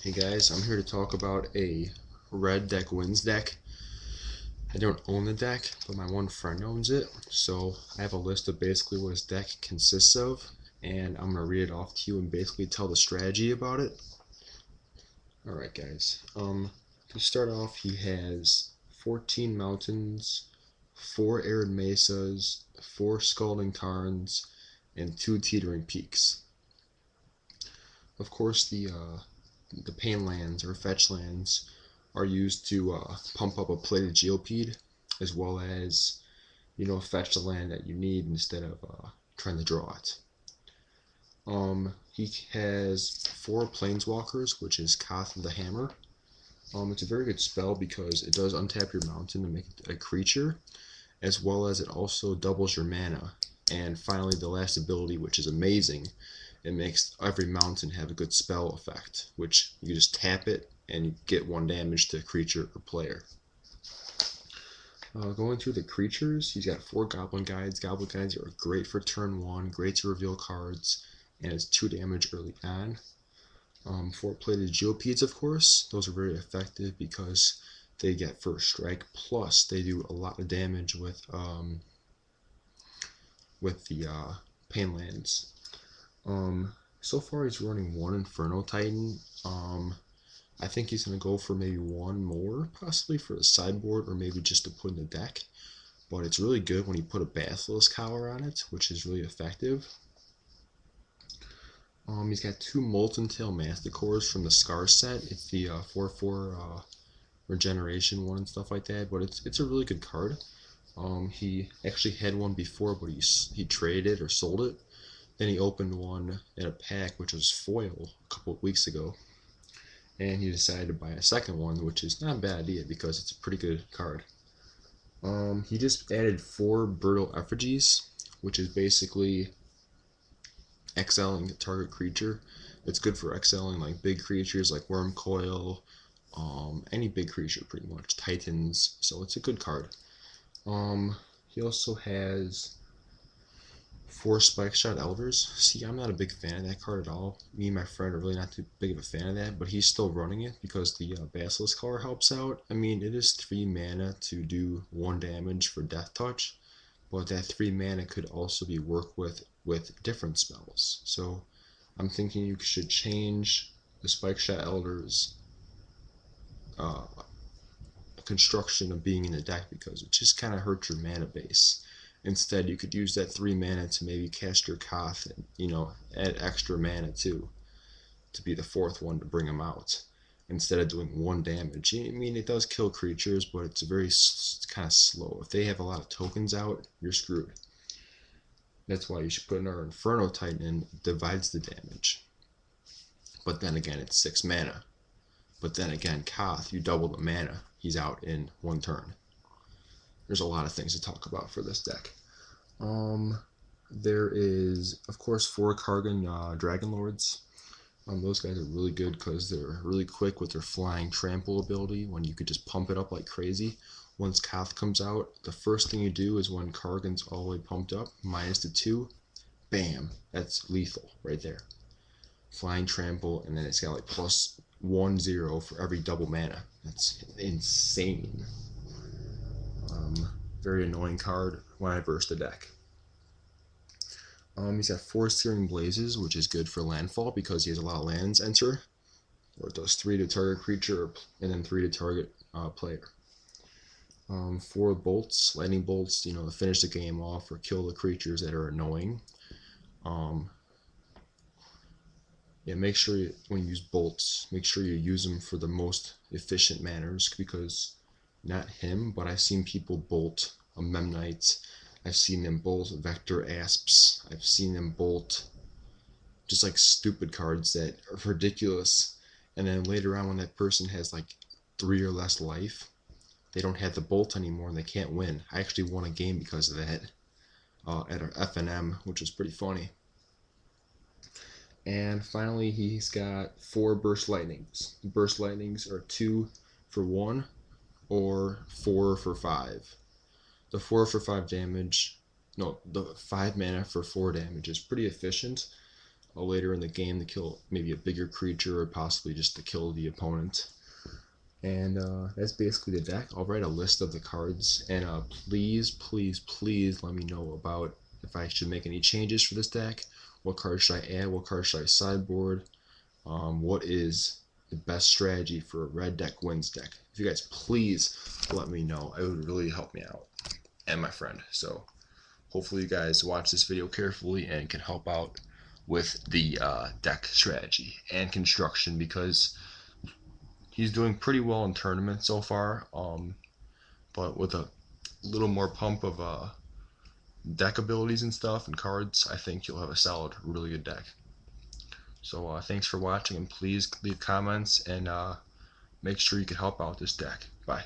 Hey guys, I'm here to talk about a red deck wins deck. I don't own the deck, but my one friend owns it, so I have a list of basically what his deck consists of, and I'm going to read it off to you and basically tell the strategy about it. Alright guys, to start off he has 14 mountains, 4 Arid Mesas, 4 Scalding Tarns, and 2 Tetering Peaks. Of course the pain lands or fetch lands are used to pump up a Plated Geopede, as well as fetch the land that you need instead of trying to draw it. He has 4 Planeswalkers, which is Koth the Hammer. It's a very good spell because it does untap your mountain to make it a creature, as well as it also doubles your mana. And finally, the last ability, which is amazing, it makes every mountain have a good spell effect, which you just tap it and you get 1 damage to creature or player. Going through the creatures, he's got 4 Goblin Guides. Goblin Guides are great for turn 1, great to reveal cards, and it's 2 damage early on. 4 Plated Geopedes, of course, those are very effective because they get first strike, plus they do a lot of damage with the pain lands. So far he's running 1 Inferno Titan. I think he's going to go for maybe 1 more, possibly for the sideboard or maybe just to put in the deck. But it's really good when you put a Basilik Collar on it, which is really effective. He's got 2 Molten-tail Masticores from the Scar set. It's the 4/4 regeneration one and stuff like that, but it's a really good card. He actually had one before, but he traded it or sold it. Then he opened one in a pack, which was foil, a couple of weeks ago. And he decided to buy a second one, which is not a bad idea because it's a pretty good card. He just added 4 Brittle Effigies, which is basically exiling a target creature. It's good for exiling like big creatures like Wurmcoil, any big creature pretty much, Titans, so it's a good card. He also has 4 Spikeshot Elders. See, I'm not a big fan of that card at all. Me and my friend are really not too big of a fan of that, but he's still running it because the Basilik Collar helps out. I mean, it is 3 mana to do 1 damage for Death Touch, but that 3 mana could also be worked with different spells. So I'm thinking you should change the Spikeshot Elders construction of being in the deck because it just kind of hurts your mana base. Instead, you could use that 3 mana to maybe cast your Koth and, add extra mana too, to be the 4th one to bring them out, instead of doing 1 damage. I mean, it does kill creatures, but it's very kind of slow. If they have a lot of tokens out, you're screwed. That's why you should put another Inferno Titan in, divides the damage. But then again, it's 6 mana. But then again, Koth, you double the mana, he's out in 1 turn. There's a lot of things to talk about for this deck. There is, of course, 4 Kargan Dragon Lords. Those guys are really good because they're really quick with their flying trample ability when you could just pump it up like crazy. Once Koth comes out, the first thing you do is when Kargan's all the way pumped up, -2, bam, that's lethal right there. Flying trample, and then it's got like +1/0 for every double mana. That's insane. Very annoying card when I verse the deck. He's got 4 Searing Blazes, which is good for landfall because he has a lot of lands enter. Or it does 3 to target creature and then 3 to target player. 4 bolts, lightning bolts, to finish the game off or kill the creatures that are annoying. Yeah, make sure when you use bolts, make sure you use them for the most efficient manners, because not him, but I've seen people bolt a Memnite. I've seen them bolt Vector Asps. I've seen them bolt just like stupid cards that are ridiculous. And then later on, when that person has like 3 or less life, they don't have the bolt anymore and they can't win. I actually won a game because of that at our FNM, which was pretty funny. And finally, he's got 4 Burst Lightnings. Burst Lightnings are 2 for 1 or 4 for 5. The 4 for 5 damage, no, the 5 mana for 4 damage is pretty efficient. later in the game to kill maybe a bigger creature or possibly just to kill the opponent. And that's basically the deck. I'll write a list of the cards, and please, please, please let me know about if I should make any changes for this deck. What cards should I add? What cards should I sideboard? What is the best strategy for a red deck wins deck? If you guys please let me know, it would really help me out and my friend. So hopefully you guys watch this video carefully and can help out with the deck strategy and construction, because he's doing pretty well in tournaments so far, but with a little more pump of deck abilities and stuff and cards, I think you'll have a solid, really good deck. So thanks for watching, and please leave comments and make sure you can help out this deck. Bye.